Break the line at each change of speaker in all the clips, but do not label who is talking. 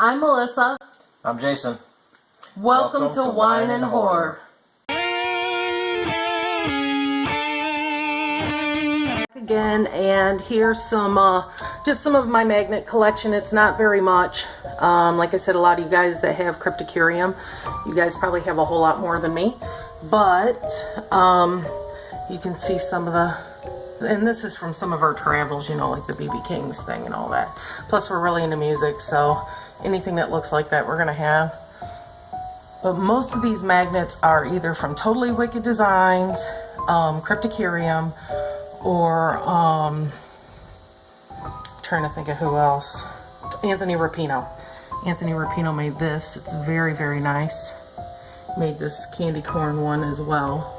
I'm Melissa.
I'm Jason.
Welcome to Wine and Horror. Again, and here's some just some of my magnet collection. It's not very much. Like I said, a lot of you guys that have Cryptocarya, you guys probably have a whole lot more than me, but you can see some of the, and this is from some of our travels, you know, like the BB King's thing and all that. Plus we're really into music, so anything that looks like that we're gonna have. But most of these magnets are either from Totally Wicked Designs, Cryptocarya, or trying to think of who else. Anthony Rapino. Anthony Rapino made this. It's very, very nice. Made this candy corn one as well.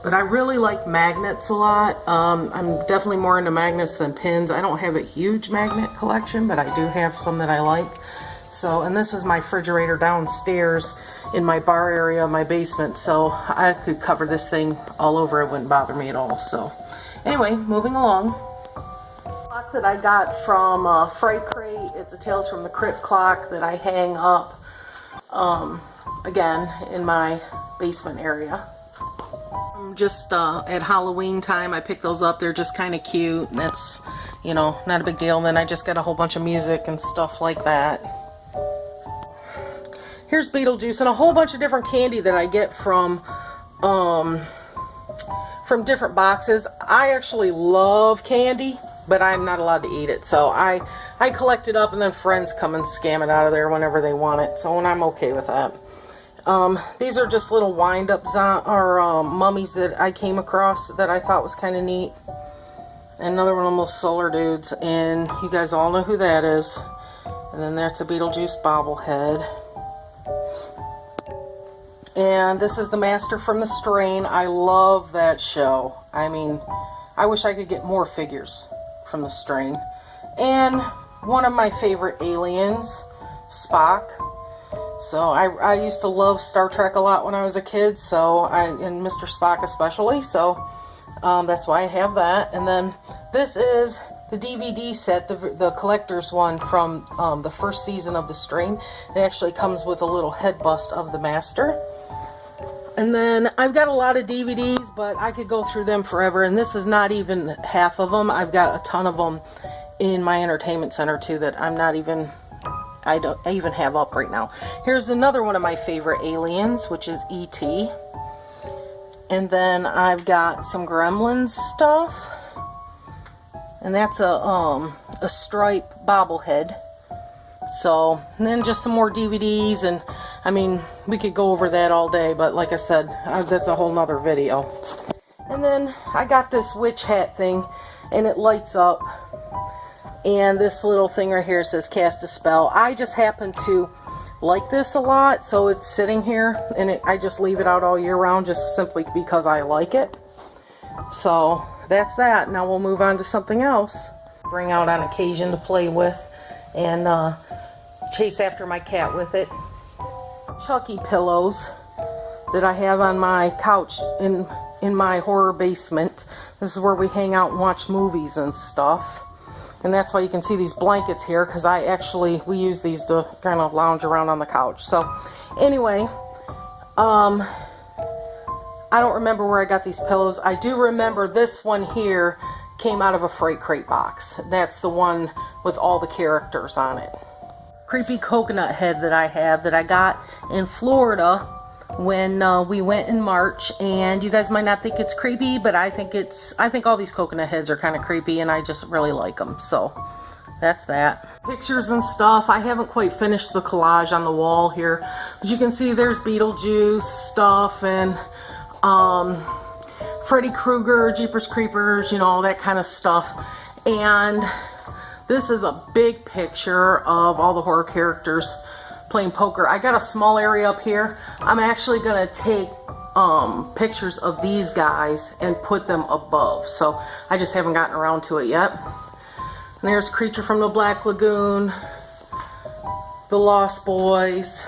But I really like magnets a lot. I'm definitely more into magnets than pins. I don't have a huge magnet collection, but I do have some that I like. So, and this is my refrigerator downstairs in my bar area, my basement. So I could cover this thing all over. It wouldn't bother me at all. So anyway, moving along. Clock that I got from Fright Crate. It's a Tales from the Crypt clock that I hang up again in my basement area. Just at Halloween time I picked those up. They're just kind of cute, and that's, you know, not a big deal. And then I just got a whole bunch of music and stuff like that. Here's Beetlejuice and a whole bunch of different candy that I get from different boxes. I actually love candy, but I'm not allowed to eat it, so I collect it up, and then friends come and scam it out of there whenever they want it. So, and I'm okay with that. These are just little wind-ups or mummies that I came across that I thought was kind of neat. Another one of those solar dudes, and you guys all know who that is. And then that's a Beetlejuice bobblehead. And this is the Master from the Strain. I love that show. I mean, I wish I could get more figures from the Strain. And one of my favorite aliens, Spock. So I used to love Star Trek a lot when I was a kid, so and Mr. Spock especially, so that's why I have that. And then this is the DVD set, the collector's one from the first season of The Strain. It actually comes with a little head bust of the Master. And then I've got a lot of DVDs, but I could go through them forever, and this is not even half of them. I've got a ton of them in my entertainment center too that I'm not even, I even have up right now. Here's another one of my favorite aliens, which is E.T. And then I've got some Gremlins stuff. And that's a Stripe bobblehead. So, and then just some more DVDs, and I mean, we could go over that all day, but like I said, that's a whole nother video. And then I got this witch hat thing, and it lights up. And this little thing right here says cast a spell. I just happen to like this a lot, so it's sitting here, and I just leave it out all year round just simply because I like it. So that's that. Now we'll move on to something else. Bring out on occasion to play with and chase after my cat with it. Chucky pillows that I have on my couch in my horror basement. This is where we hang out and watch movies and stuff. And that's why you can see these blankets here, because we use these to kind of lounge around on the couch. So anyway, I don't remember where I got these pillows. I do remember this one here came out of a Fright Crate box. That's the one with all the characters on it. Creepy coconut head that I have that I got in Florida when we went in March, and you guys might not think it's creepy, but I think all these coconut heads are kind of creepy, and I just really like them. So that's that. Pictures and stuff. I haven't quite finished the collage on the wall here, but you can see there's Beetlejuice stuff and Freddy Krueger, Jeepers Creepers, you know, all that kind of stuff. And this is a big picture of all the horror characters playing poker. I got a small area up here. I'm actually gonna take pictures of these guys and put them above, so I just haven't gotten around to it yet. And there's Creature from the Black Lagoon, The Lost Boys,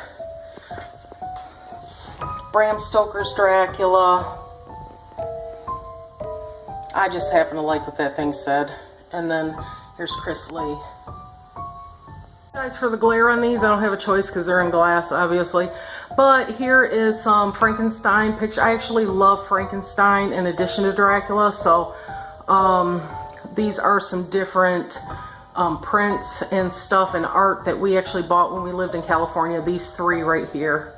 Bram Stoker's Dracula. I just happen to like what that thing said. And then here's Chris Lee. Guys, for the glare on these, I don't have a choice because they're in glass, obviously. But here is some Frankenstein picture. I actually love Frankenstein in addition to Dracula, so these are some different prints and stuff and art that we actually bought when we lived in California. These three right here.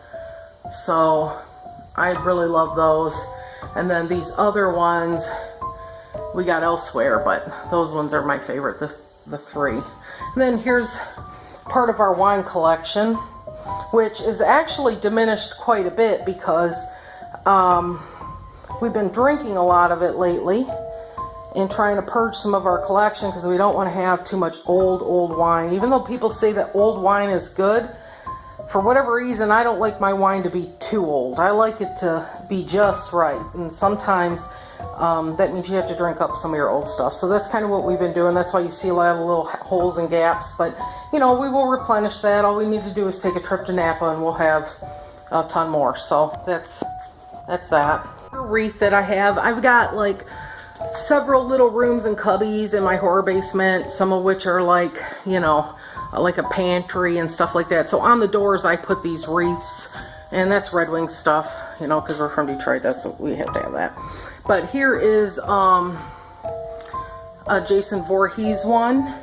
So I really love those. And then these other ones we got elsewhere, but those ones are my favorite, the three. And then here's part of our wine collection, which is actually diminished quite a bit because we've been drinking a lot of it lately and trying to purge some of our collection because we don't want to have too much old wine. Even though people say that old wine is good, for whatever reason, I don't like my wine to be too old. I like it to be just right, and sometimes that means you have to drink up some of your old stuff. So that's kind of what we've been doing. That's why you see a lot of little holes and gaps. But, you know, we will replenish that. All we need to do is take a trip to Napa and we'll have a ton more. So that's that. The wreath that I have, I've got like several little rooms and cubbies in my horror basement, some of which are like, you know, like a pantry and stuff like that. So on the doors I put these wreaths, and that's Red Wing stuff, you know, because we're from Detroit. That's what we have to have that. But here is a Jason Voorhees one.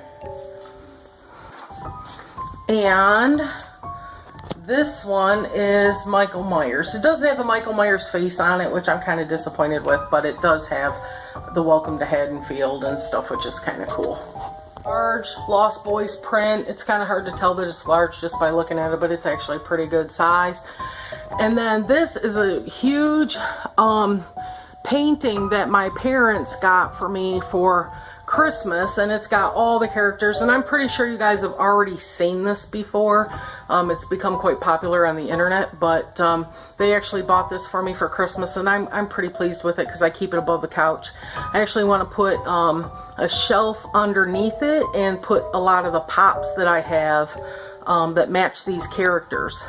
And this one is Michael Myers. It doesn't have the Michael Myers face on it, which I'm kind of disappointed with, but it does have the Welcome to Haddonfield and stuff, which is kind of cool. Large Lost Boys print. It's kind of hard to tell that it's large just by looking at it, but it's actually a pretty good size. And then this is a huge painting that my parents got for me for Christmas, and it's got all the characters, and I'm pretty sure you guys have already seen this before. It's become quite popular on the internet, but they actually bought this for me for Christmas, and I'm pretty pleased with it because I keep it above the couch. I actually want to put a shelf underneath it and put a lot of the pops that I have that match these characters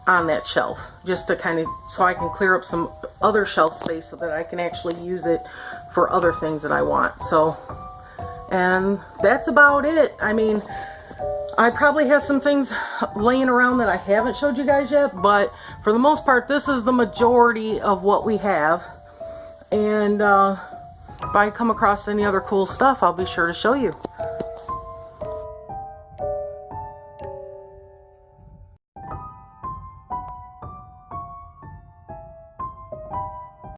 on that shelf, just to kind of, so I can clear up some other shelf space so that I can actually use it for other things that I want. So, and that's about it. I mean, I probably have some things laying around that I haven't showed you guys yet, but for the most part, this is the majority of what we have. And if I come across any other cool stuff, I'll be sure to show you.